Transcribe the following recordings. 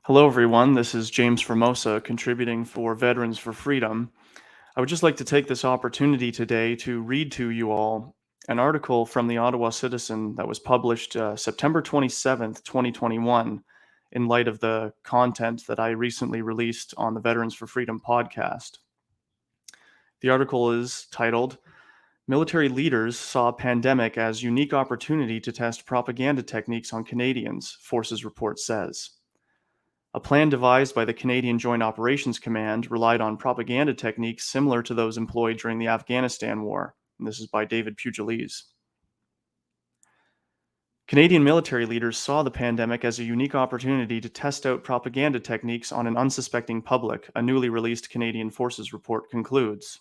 Hello, everyone. This is James Formosa contributing for Veterans for Freedom. I would just like to take this opportunity today to read to you all an article from the Ottawa Citizen that was published September 27th, 2021, in light of the content that I recently released on the Veterans for Freedom podcast. The article is titled, Military Leaders Saw Pandemic as Unique Opportunity to Test Propaganda Techniques on Canadians, Forces Report says. A plan devised by the Canadian Joint Operations Command relied on propaganda techniques similar to those employed during the Afghanistan War. And this is by David Pugliese. Canadian military leaders saw the pandemic as a unique opportunity to test out propaganda techniques on an unsuspecting public, a newly released Canadian Forces report concludes.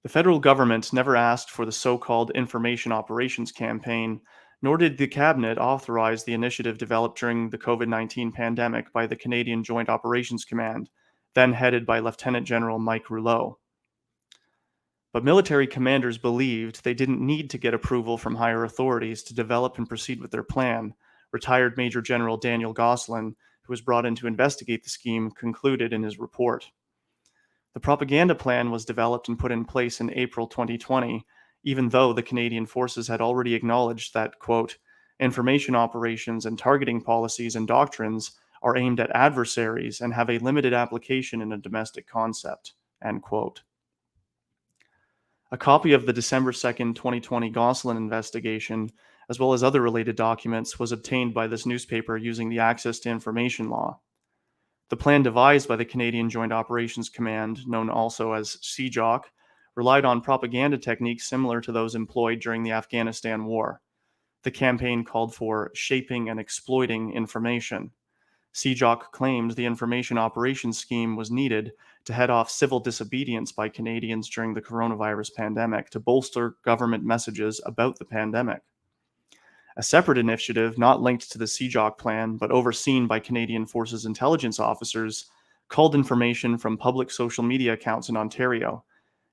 The federal government never asked for the so-called Information Operations Campaign, nor did the Cabinet authorize the initiative developed during the COVID-19 pandemic by the Canadian Joint Operations Command, then headed by Lieutenant General Mike Rouleau. But military commanders believed they didn't need to get approval from higher authorities to develop and proceed with their plan, retired Major General Daniel Gosselin, who was brought in to investigate the scheme, concluded in his report. The propaganda plan was developed and put in place in April 2020, even though the Canadian Forces had already acknowledged that, quote, information operations and targeting policies and doctrines are aimed at adversaries and have a limited application in a domestic concept, end quote. A copy of the December 2020 Gosselin investigation, as well as other related documents, was obtained by this newspaper using the Access to Information Law. The plan devised by the Canadian Joint Operations Command, known also as CJOC, relied on propaganda techniques similar to those employed during the Afghanistan War. The campaign called for shaping and exploiting information. CJOC claimed the information operations scheme was needed to head off civil disobedience by Canadians during the coronavirus pandemic to bolster government messages about the pandemic. A separate initiative, not linked to the CJOC plan but overseen by Canadian Forces intelligence officers, culled information from public social media accounts in Ontario.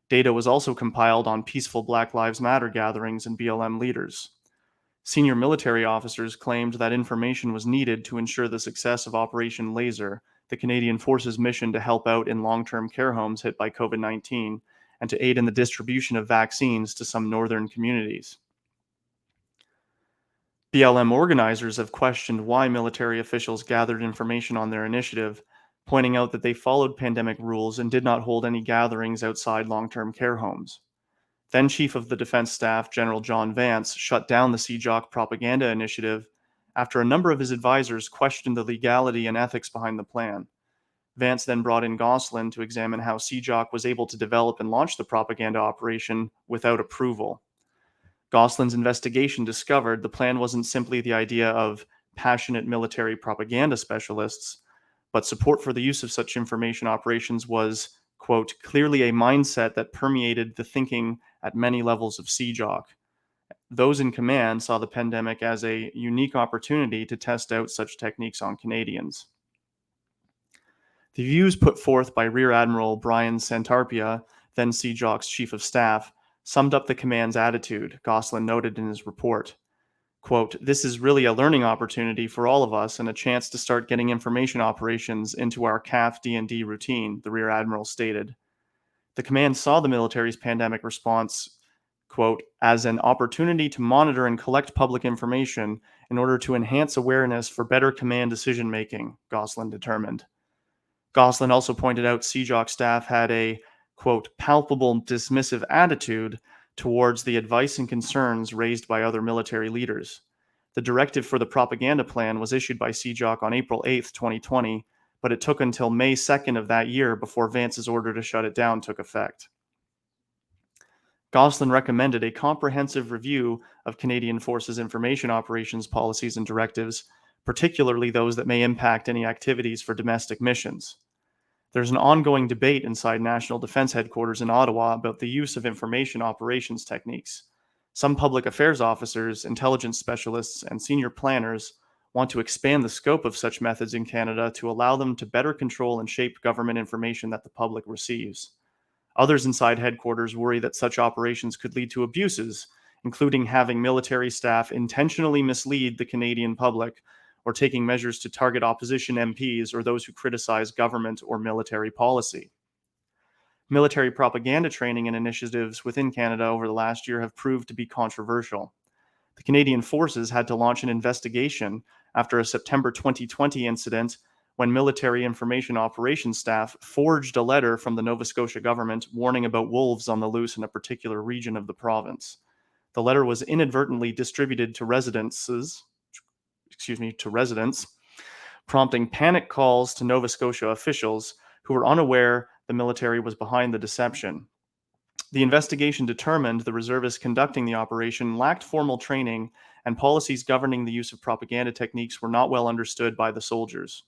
Data was also compiled on peaceful Black Lives Matter gatherings and BLM leaders. Senior military officers claimed that information was needed to ensure the success of Operation Laser, the Canadian Forces' mission to help out in long-term care homes hit by COVID-19 and to aid in the distribution of vaccines to some northern communities. BLM organizers have questioned why military officials gathered information on their initiative, pointing out that they followed pandemic rules and did not hold any gatherings outside long-term care homes. Then Chief of the Defense Staff, General John Vance, shut down the CJOC propaganda initiative after a number of his advisors questioned the legality and ethics behind the plan. Vance then brought in Gosselin to examine how CJOC was able to develop and launch the propaganda operation without approval. Gosselin's investigation discovered the plan wasn't simply the idea of passionate military propaganda specialists, but support for the use of such information operations was, quote, clearly a mindset that permeated the thinking at many levels of CJOC. Those in command saw the pandemic as a unique opportunity to test out such techniques on Canadians. The views put forth by Rear Admiral Brian Santarpia, then CJOC's Chief of Staff, summed up the command's attitude, Gosselin noted in his report. Quote, this is really a learning opportunity for all of us and a chance to start getting information operations into our CAF D&D routine, the Rear Admiral stated. The command saw the military's pandemic response, quote, as an opportunity to monitor and collect public information in order to enhance awareness for better command decision-making, Gosselin determined. Gosselin also pointed out CJOC staff had a, quote, palpable dismissive attitude towards the advice and concerns raised by other military leaders. The directive for the propaganda plan was issued by CJOC on April 8, 2020, but it took until May 2nd of that year before Vance's order to shut it down took effect. Gosselin recommended a comprehensive review of Canadian Forces information operations policies and directives, particularly those that may impact any activities for domestic missions. There's an ongoing debate inside National Defense Headquarters in Ottawa about the use of information operations techniques. Some public affairs officers, intelligence specialists, and senior planners want to expand the scope of such methods in Canada to allow them to better control and shape government information that the public receives. Others inside headquarters worry that such operations could lead to abuses, including having military staff intentionally mislead the Canadian public or taking measures to target opposition MPs or those who criticize government or military policy. Military propaganda training and initiatives within Canada over the last year have proved to be controversial. The Canadian Forces had to launch an investigation after a September 2020 incident when military information operations staff forged a letter from the Nova Scotia government warning about wolves on the loose in a particular region of the province. The letter was inadvertently distributed to residents, prompting panic calls to Nova Scotia officials who were unaware the military was behind the deception. The investigation determined the reservists conducting the operation lacked formal training, and policies governing the use of propaganda techniques were not well understood by the soldiers.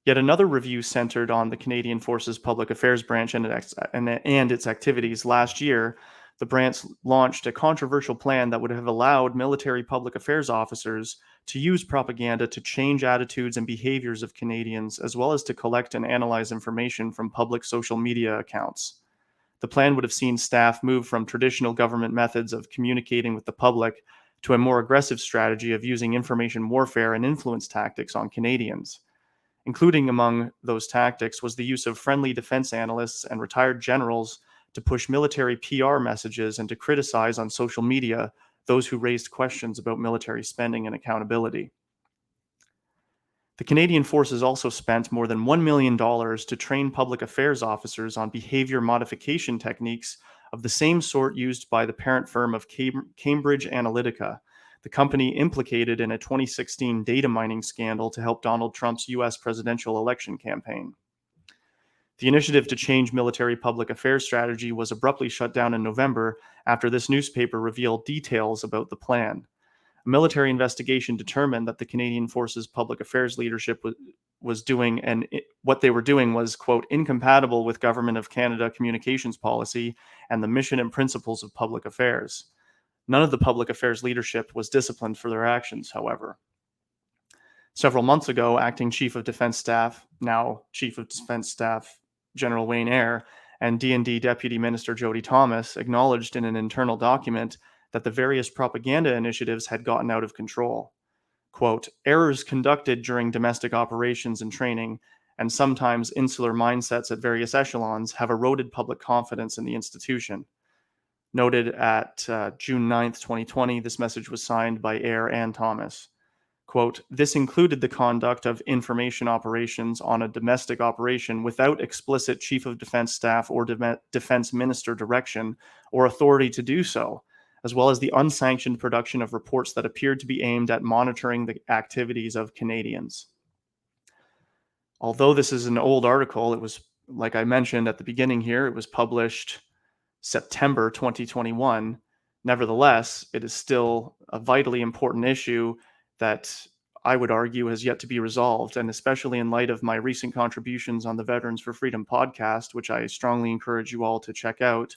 Yet another review centered on the Canadian Forces Public Affairs Branch and its activities. Last year, the branch launched a controversial plan that would have allowed military public affairs officers to use propaganda to change attitudes and behaviors of Canadians, as well as to collect and analyze information from public social media accounts. The plan would have seen staff move from traditional government methods of communicating with the public to a more aggressive strategy of using information warfare and influence tactics on Canadians. Including among those tactics was the use of friendly defense analysts and retired generals to push military PR messages and to criticize on social media those who raised questions about military spending and accountability. The Canadian Forces also spent more than $1 million to train public affairs officers on behavior modification techniques of the same sort used by the parent firm of Cambridge Analytica, the company implicated in a 2016 data mining scandal to help Donald Trump's US presidential election campaign. The initiative to change military public affairs strategy was abruptly shut down in November after this newspaper revealed details about the plan. A military investigation determined that the Canadian Forces Public Affairs leadership was doing, and what they were doing was, quote, incompatible with Government of Canada communications policy and the mission and principles of public affairs. None of the public affairs leadership was disciplined for their actions, however. Several months ago, Acting Chief of Defense Staff, now Chief of Defense Staff General Wayne Eyre, and D&D Deputy Minister Jody Thomas acknowledged in an internal document that the various propaganda initiatives had gotten out of control. Quote, errors conducted during domestic operations and training, and sometimes insular mindsets at various echelons, have eroded public confidence in the institution. Noted at June 9th, 2020, this message was signed by Eyre and Thomas. Quote, this included the conduct of information operations on a domestic operation without explicit Chief of Defense Staff or Defense Minister direction or authority to do so, as well as the unsanctioned production of reports that appeared to be aimed at monitoring the activities of Canadians. Although this is an old article, it was, like I mentioned at the beginning here, it was published September 2021. Nevertheless, it is still a vitally important issue that I would argue has yet to be resolved, and especially in light of my recent contributions on the Veterans for Freedom podcast, which I strongly encourage you all to check out,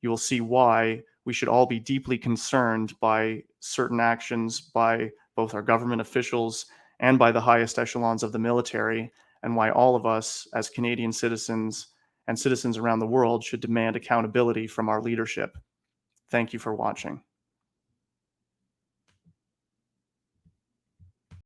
you will see why we should all be deeply concerned by certain actions by both our government officials and by the highest echelons of the military, and why all of us as Canadian citizens and citizens around the world should demand accountability from our leadership. Thank you for watching.